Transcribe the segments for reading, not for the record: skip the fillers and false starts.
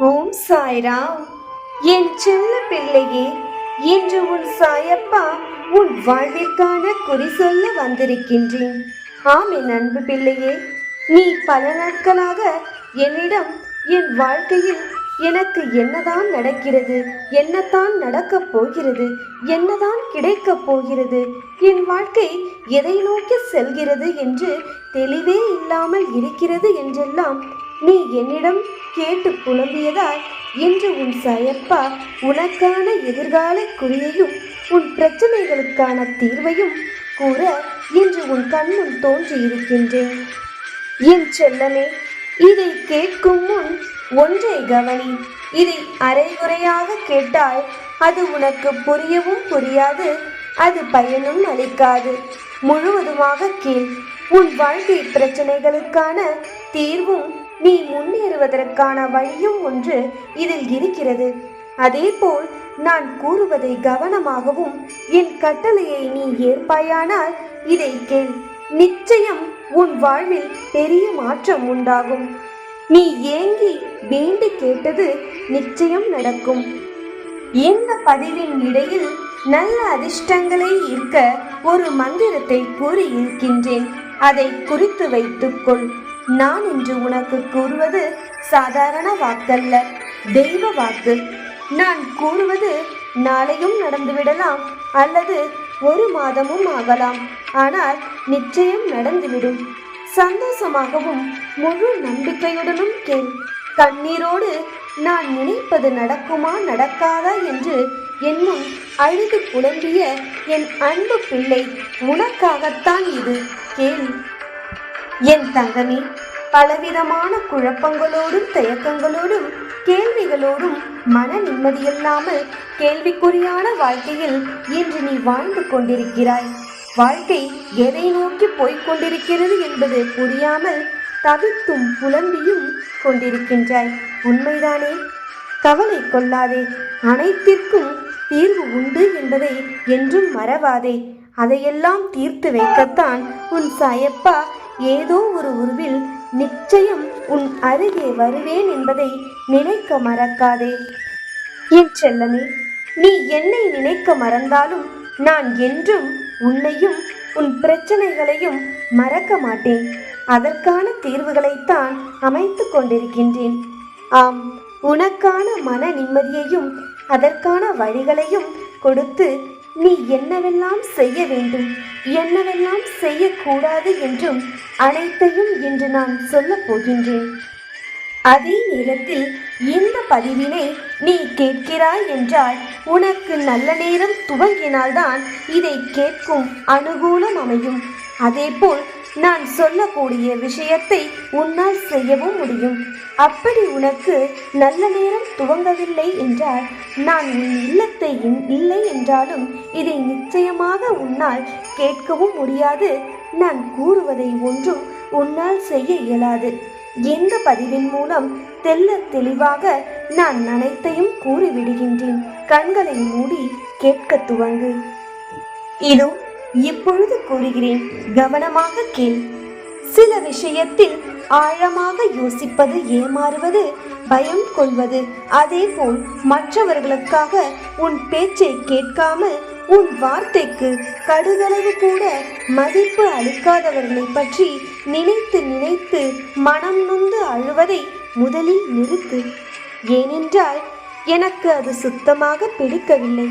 ஓம் சாய்ராம். என் செல்ல பிள்ளையே, இன்று உன் சாயப்பா உன் வாழ்விற்கான குறி சொல்ல வந்திருக்கின்றேன். ஆம் என் அன்பு பிள்ளையே, நீ பல நாட்களாக என்னிடம் என் வாழ்க்கையில் எனக்கு என்னதான் நடக்கிறது, என்னதான் நடக்கப் போகிறது, என்னதான் கிடைக்கப் போகிறது, என் வாழ்க்கை எதை நோக்கி செல்கிறது என்று தெளிவே இல்லாமல் இருக்கிறது என்றெல்லாம் நீ என்னிடம் கேட்டு புலம்பியதால் இன்று உன் சாயப்பா உனக்கான எதிர்கால குறியையும் உன் பிரச்சனைகளுக்கான தீர்வையும் கூற இன்று உன் கண்முன் தோன்றியிருக்கின்றேன். என் செல்லமே, இதை கேட்கும் முன் ஒன்றை கவனி. இதை அரைகுறையாக கேட்டால் அது உனக்கு புரியவும் புரியாது, அது பயனும் அளிக்காது. முழுவதுமாக கேள். உன் வாழ்க்கை பிரச்சனைகளுக்கான தீர்வும் நீ முன்னேறுவதற்கான வழியும் ஒன்று இதில் இருக்கிறது. அதேபோல் நான் கூறுவதை கவனமாகவும் என் கட்டளையை நீ ஏற்பாயானால் இதை கேள். நிச்சயம் உன் வாழ்வில் பெரிய மாற்றம் உண்டாகும். நீ ஏங்கி வேண்டி கேட்டது நிச்சயம் நடக்கும். இந்த பதிவின் இடையில் நல்ல அதிர்ஷ்டங்களை ஈர்க்க ஒரு மந்திரத்தை கூறி இருக்கின்றேன். அதை குறித்து வைத்துக்கொள். நான் இன்று உனக்கு கூறுவது சாதாரண வாக்கல்ல, தெய்வ வாக்கு. நான் கூறுவது நாளையும் நடந்துவிடலாம், அல்லது ஒரு மாதமும் ஆகலாம். ஆனால் நிச்சயம் நடந்துவிடும். சந்தோஷமாகவும் முழு நம்பிக்கையுடனும் கேள். கண்ணீரோடு நான் நினைப்பது நடக்குமா நடக்காதா என்று என்னும் அழுது புலம்பிய என் அன்பு பிள்ளை, உனக்காகத்தான் இது. கேள் என் தங்கமே. பலவிதமான குழப்பங்களோடும் தயக்கங்களோடும் கேள்விகளோடும் மன நிம்மதியில்லாமல் கேள்விக்குறியான வாழ்க்கையில் இன்று நீ வாழ்ந்து கொண்டிருக்கிறாய். வாழ்க்கை எதை நோக்கி போய்கொண்டிருக்கிறது என்பது புரியாமல் தவித்தும் புலம்பியும் கொண்டிருக்கின்றாய். உண்மைதானே? கவலை கொள்ளாதே. அனைத்திற்கும் தீர்வு உண்டு என்பதை என்றும் மறவாதே. அதையெல்லாம் தீர்த்து வைக்கத்தான் உன் சாயப்பா ஏதோ ஒரு உருவில் நிச்சயம் உன் அருகே வருவேன் என்பதை நினைக்க மறக்காதே. என் செல்லமே, நீ என்னை நினைக்க மறந்தாலும் நான் என்றும் உன்னையும் உன் பிரச்சனைகளையும் மறக்க மாட்டேன். அதற்கான தீர்வுகளைத்தான் அமைத்து கொண்டிருக்கின்றேன். ஆம், உனக்கான மன நிம்மதியையும் அதற்கான வழிகளையும் கொடுத்து நீ என்னவெல்லாம் செய்ய வேண்டும், என்னவெல்லாம் செய்யக்கூடாது என்றும் அனைத்தையும் இன்று நான் சொல்லப் போகின்றேன். அதே நேரத்தில் இந்த பதிவினை நீ கேட்கிறாய் என்றால் உனக்கு நல்ல நேரம் துவங்கினால்தான் இதை கேட்கும் அனுகூலம் அமையும். அதேபோல் நான் சொல்லக்கூடிய விஷயத்தை உன்னால் செய்யவும் முடியும். அப்படி உனக்கு நல்ல நேரம் துவங்கவில்லை என்றால் நான் உன் இல்லத்தை இல்லை என்றாலும் இதை நிச்சயமாக உன்னால் கேட்கவும் முடியாது. நான் கூறுவதை ஒன்றும் உன்னால் செய்ய இயலாது. இந்த பதிவின் மூலம் தெல்ல தெளிவாக நான் அனைத்தையும் கூறிவிடுகின்றேன். கண்களை மூடி கேட்க துவங்கு. இதோ இப்பொழுது கூறுகிறேன், கவனமாக கேள். சில விஷயத்தில் ஆழமாக யோசிப்பது, ஏமாறுவது, பயம் கொள்வது, அதேபோல் மற்றவர்களுக்காக உன் பேச்சை கேட்காமல் உன் வார்த்தைக்கு கடுகளவு கூட மதிப்பு அளிக்காதவர்களை பற்றி நினைத்து நினைத்து மனம் நொந்து அழுவதை முதலில் நிறுத்து. ஏனென்றால் எனக்கு அது சுத்தமாக பிடிக்கவில்லை.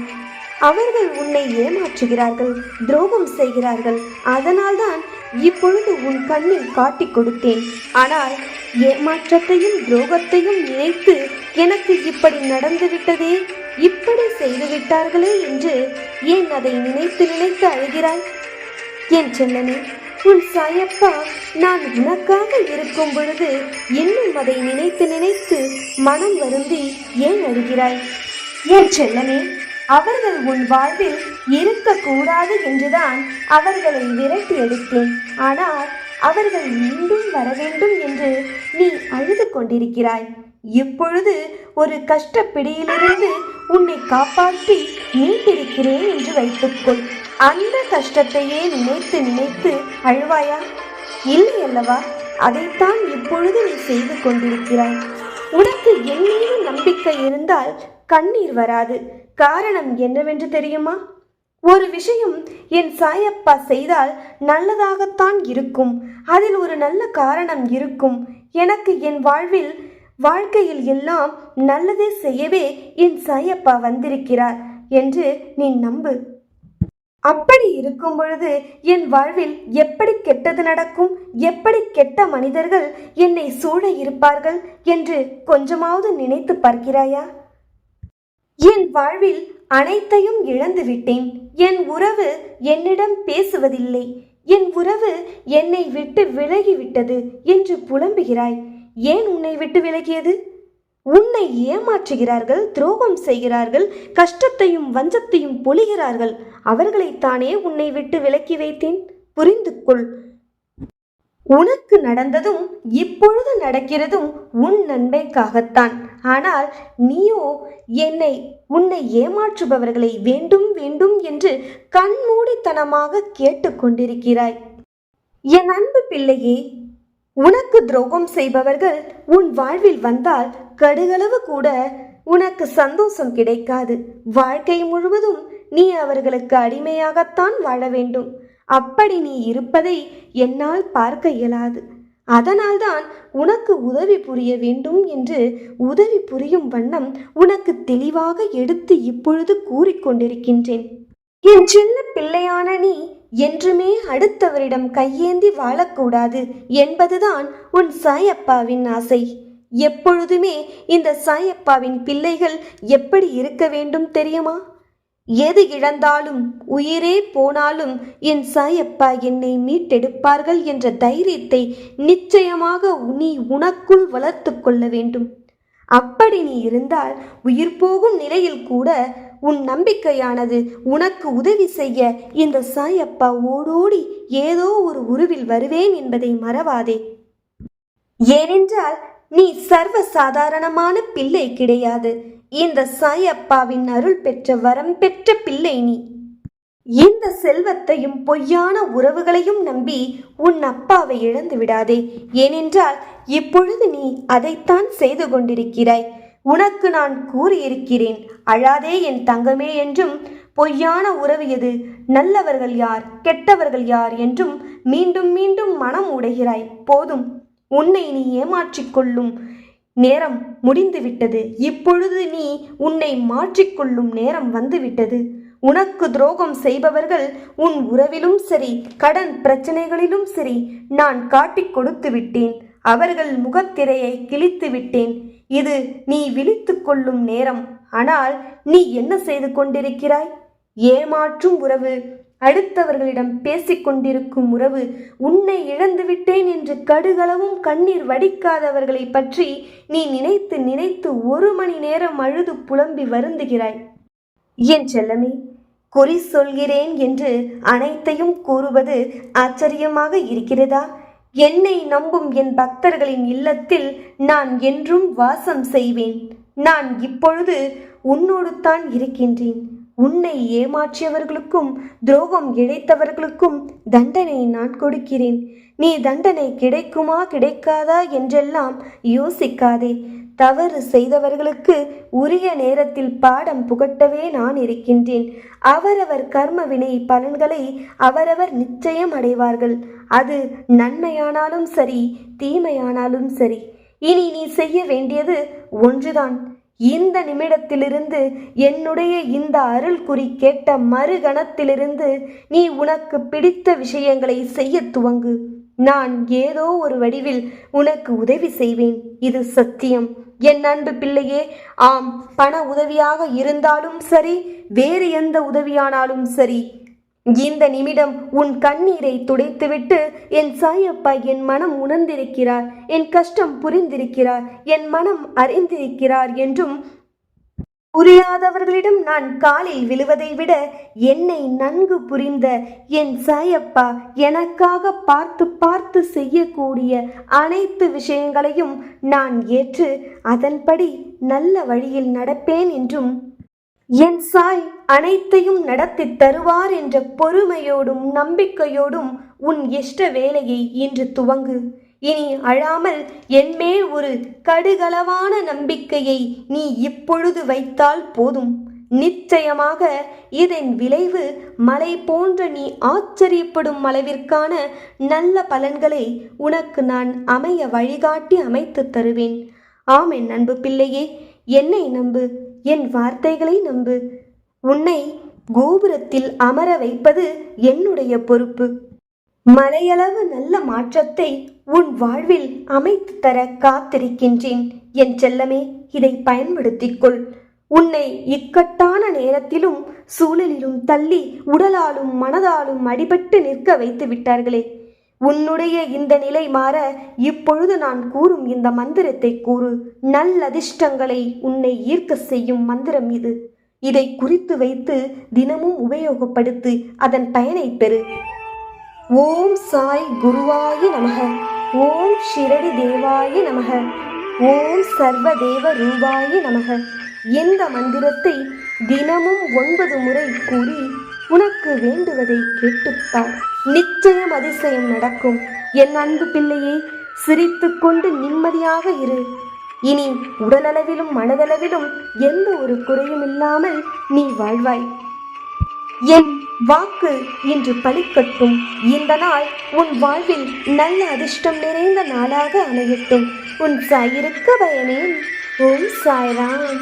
அவர்கள் உன்னை ஏமாற்றுகிறார்கள், துரோகம் செய்கிறார்கள். அதனால்தான் இப்பொழுது உன் கண்ணில் காட்டிக் கொடுத்தேன். ஆனால் ஏமாற்றத்தையும் துரோகத்தையும் நினைத்து எனக்கு இப்படி நடந்துவிட்டதே, இப்படி செய்துவிட்டார்களே என்று ஏன் அதை நினைத்து நினைத்து அழுகிறாய்? என் செல்லனே, உன் சாயப்பா நான் உனக்காக இருக்கும் பொழுது இன்னும் அதை நினைத்து நினைத்து மனம் வருந்தி ஏன் அழுகிறாய்? என் செல்லனே, அவர்கள் உன் வாழ்வில் இருக்கக்கூடாது என்றுதான் அவர்களை விரட்டி எடுத்தேன். ஆனால் அவர்கள் மீண்டும் வர வேண்டும் என்று நீ அழுது கொண்டிருக்கிறாய். இப்பொழுது ஒரு கஷ்டப்பிடியிலிருந்து உன்னை காப்பாற்றி மீட்டிருக்கிறேன் என்று வைத்துக்கொள். அந்த கஷ்டத்தையே நினைத்து நினைத்து அழுவாயா? இல்லை அல்லவா? அதைத்தான் இப்பொழுது நீ செய்து கொண்டிருக்கிறாய். உனக்கு என் மீது நம்பிக்கை இருந்தால் கண்ணீர் வராது. காரணம் என்னவென்று தெரியுமா? ஒரு விஷயம் என் சாயப்பா செய்தால் நல்லதாகத்தான் இருக்கும். அதில் ஒரு நல்ல காரணம் இருக்கும். எனக்கு என் வாழ்க்கையில் எல்லாம் நல்லதே செய்யவே என் சாயப்பா வந்திருக்கிறார் என்று நீ நம்பு. அப்படி இருக்கும் பொழுது என் வாழ்வில் எப்படி கெட்டது நடக்கும், எப்படி கெட்ட மனிதர்கள் என்னை சூழ இருப்பார்கள் என்று கொஞ்சமாவது நினைத்து பார்க்கிறாயா? என் வாழ்வில் அனைத்தையும் இழந்து விட்டேன். என் உறவு என்னிடம் பேசுவதில்லை, என் உறவு என்னை விட்டு விலகிவிட்டது என்று புலம்புகிறாய். ஏன் உன்னை விட்டு விலகியது? உன்னை ஏமாற்றுகிறார்கள், துரோகம் செய்கிறார்கள், கஷ்டத்தையும் வஞ்சத்தையும் பொழிகிறார்கள். அவர்களைத்தானே உன்னை விட்டு விலக்கி வைத்தேன். புரிந்து கொள். உனக்கு நடந்ததும் இப்பொழுது நடக்கிறதும் உன் நன்மைக்காகத்தான். ஆனால் நீயோ உன்னை ஏமாற்றுபவர்களை வேண்டும் வேண்டும் என்று கண்மூடித்தனமாக கேட்டுக்கொண்டிருக்கிறாய். என் அன்பு பிள்ளையே, உனக்கு துரோகம் செய்பவர்கள் உன் வாழ்வில் வந்தால் கடுகளவு கூட உனக்கு சந்தோஷம் கிடைக்காது. வாழ்க்கை முழுவதும் நீ அவர்களுக்கு அடிமையாகத்தான் வாழ வேண்டும். அப்படி நீ இருப்பதை என்னால் பார்க்க இயலாது. அதனால்தான் உனக்கு உதவி புரிய வேண்டும் என்று உதவி புரியும் வண்ணம் உனக்கு தெளிவாக எடுத்து இப்பொழுது கூறிக்கொண்டிருக்கின்றேன். என் சின்ன பிள்ளையான நீ என்றுமே அடுத்தவரிடம் கையேந்தி வாழக்கூடாது என்பதுதான் உன் சாயப்பாவின் ஆசை. எப்பொழுதுமே இந்த சாயப்பாவின் பிள்ளைகள் எப்படி இருக்க வேண்டும் தெரியுமா? எது இழந்தாலும் உயிரே போனாலும் என் சாயப்பா என்னை மீட்டெடுப்பார்கள் என்ற தைரியத்தை நிச்சயமாக நீ உனக்குள் வளர்த்து கொள்ள வேண்டும். அப்படி நீ இருந்தால் உயிர் போகும் நிலையில் கூட உன் நம்பிக்கையானது உனக்கு உதவி செய்ய இந்த சாயப்பா ஓடோடி ஏதோ ஒரு உருவில் வருவேன் என்பதை மறவாதே. ஏனென்றால் நீ சர்வ சாதாரணமான பிள்ளை கிடையாது. இந்த சாயப்பாவின் அருள் பெற்ற வரம் பெற்ற பிள்ளை நீ. இந்த செல்வத்தையும் பொய்யான உறவுகளையும் நம்பி உன் அப்பாவை இழந்து விடாதே. ஏனென்றால் இப்பொழுது நீ அதைத்தான் செய்து கொண்டிருக்கிறாய். உனக்கு நான் கூறியிருக்கிறேன், அழாதே என் தங்கமே என்றும், பொய்யான உறவு எது, நல்லவர்கள் யார், கெட்டவர்கள் யார் என்றும் மீண்டும் மீண்டும் மனம் உடைகிறாய். போதும், உன்னை நீ ஏமாற்றிக்கொள்ளும் நேரம் முடிந்துவிட்டது. இப்பொழுது நீ உன்னை மாற்றிக்கொள்ளும் நேரம் வந்துவிட்டது. உனக்கு துரோகம் செய்பவர்கள் உன் உறவிலும் சரி, கடன் பிரச்சனைகளிலும் சரி நான் காட்டிக் கொடுத்து விட்டேன். அவர்கள் முகத்திரையை கிழித்து விட்டேன். இது நீ விழித்து கொள்ளும் நேரம். ஆனால் நீ என்ன செய்து கொண்டிருக்கிறாய்? ஏமாற்றும் உறவு, அடுத்தவர்களிடம் பேசிக்கொண்டிருக்கும் உறவு, உன்னை இழந்து விட்டேன் என்று கடுகளவும் கண்ணீர் வடிக்காதவர்களை பற்றி நீ நினைத்து நினைத்து 1 மணி நேரம் அழுது புலம்பி வருந்துகிறாய். என் செல்லமே, குறி சொல்கிறேன் என்று அனைத்தையும் கூறுவது ஆச்சரியமாக இருக்கிறதா? என்னை நம்பும் என் பக்தர்களின் இல்லத்தில் நான் என்றும் வாசம் செய்வேன். நான் இப்பொழுது உன்னோடு தான் இருக்கின்றேன். உன்னை ஏமாற்றியவர்களுக்கும் துரோகம் இழைத்தவர்களுக்கும் தண்டனை நான் கொடுக்கிறேன். நீ தண்டனை கிடைக்குமா கிடைக்காதா என்றெல்லாம் யோசிக்காதே. தவறு செய்தவர்களுக்கு உரிய நேரத்தில் பாடம் புகட்டவே நான் இருக்கின்றேன். அவரவர் கர்ம வினை பலன்களை அவரவர் நிச்சயம் அடைவார்கள். அது நன்மையானாலும் சரி, தீமையானாலும் சரி. இனி நீ செய்ய வேண்டியது ஒன்றுதான். இந்த நிமிடத்திலிருந்து என்னுடைய இந்த அருள் குறி கேட்ட மறுகணத்திலிருந்து நீ உனக்கு பிடித்த விஷயங்களை செய்ய துவங்கு. நான் ஏதோ ஒரு வடிவில் உனக்கு உதவி செய்வேன். இது சத்தியம். என் அன்பு பிள்ளையே, ஆம், பண உதவியாக இருந்தாலும் சரி, வேறு எந்த உதவியானாலும் சரி, இந்த நிமிடம் உன் கண்ணீரை துடைத்துவிட்டு என் சாயப்பா என் மனம் உணர்ந்திருக்கிறார், என் கஷ்டம் புரிந்திருக்கிறார், என் மனம் அறிந்திருக்கிறார் என்றும் புரியாதவர்களிடம் நான் காலில் விழுவதை விட என்னை நன்கு புரிந்த என் சாயப்பா எனக்காக பார்த்து பார்த்து செய்யக்கூடிய அனைத்து விஷயங்களையும் நான் ஏற்று அதன்படி நல்ல வழியில் நடப்பேன் என்றும் என் சாய் அனைத்தையும் நடத்தி தருவார் என்ற பொறுமையோடும் நம்பிக்கையோடும் உன் இஷ்ட வேலையை இன்று துவங்கு. இனி அழாமல் என்மேல் ஒரு கடுகளவான நம்பிக்கையை நீ இப்பொழுது வைத்தால் போதும். நிச்சயமாக இதன் விளைவு மலை போன்ற நீ ஆச்சரியப்படும் அளவிற்கான நல்ல பலன்களை உனக்கு நான் அமைய வழிகாட்டி அமைத்து தருவேன். ஆம் என் அன்பு பிள்ளையே, என்னை நம்பு, என் வார்த்தைகளை நம்பு. உன்னை கோபுரத்தில் அமர வைப்பது என்னுடைய பொறுப்பு. மலையளவு நல்ல மாற்றத்தை உன் வாழ்வில் அமைத்து தர காத்திருக்கின்றேன். என் செல்லமே, இதை பயன்படுத்திக் கொள். உன்னை இக்கட்டான நேரத்திலும் சூழலிலும் தள்ளி உடலாலும் மனதாலும் அடிபட்டு நிற்க வைத்து விட்டார்களே, உன்னுடைய இந்த நிலை மாற இப்பொழுது நான் கூறும் இந்த மந்திரத்தை கூறு. நல்லதிர்ஷ்டங்களை உன்னை ஈர்க்க செய்யும் மந்திரம் இது. இதை குறித்து வைத்து தினமும் உபயோகப்படுத்து, அதன் பயனை பெறு. ஓம் சாய் குருவாய நமக. ஓம் ஷிரடி தேவாய நமக. ஓம் சர்வதேவ ரூபாய நமக. இந்த மந்திரத்தை தினமும் 9 முறை கூறி உனக்கு வேண்டுவதை கேட்டுப்பார். நிச்சயம் அதிசயம் நடக்கும். என் அன்பு பிள்ளையே, சிரித்து கொண்டு நிம்மதியாக இரு. இனி உடலளவிலும் மனதளவிலும் எந்த ஒரு குறையும் இல்லாமல் நீ வாழ்வாய். என் வாக்கு இன்று பலிக்கட்டும். இந்த நாள் உன் வாழ்வில் நல்ல அதிர்ஷ்டம் நிறைந்த நாளாக அமையட்டும். உன் சாயிருக்க பயனேன். ஓம் சாய்ராம்.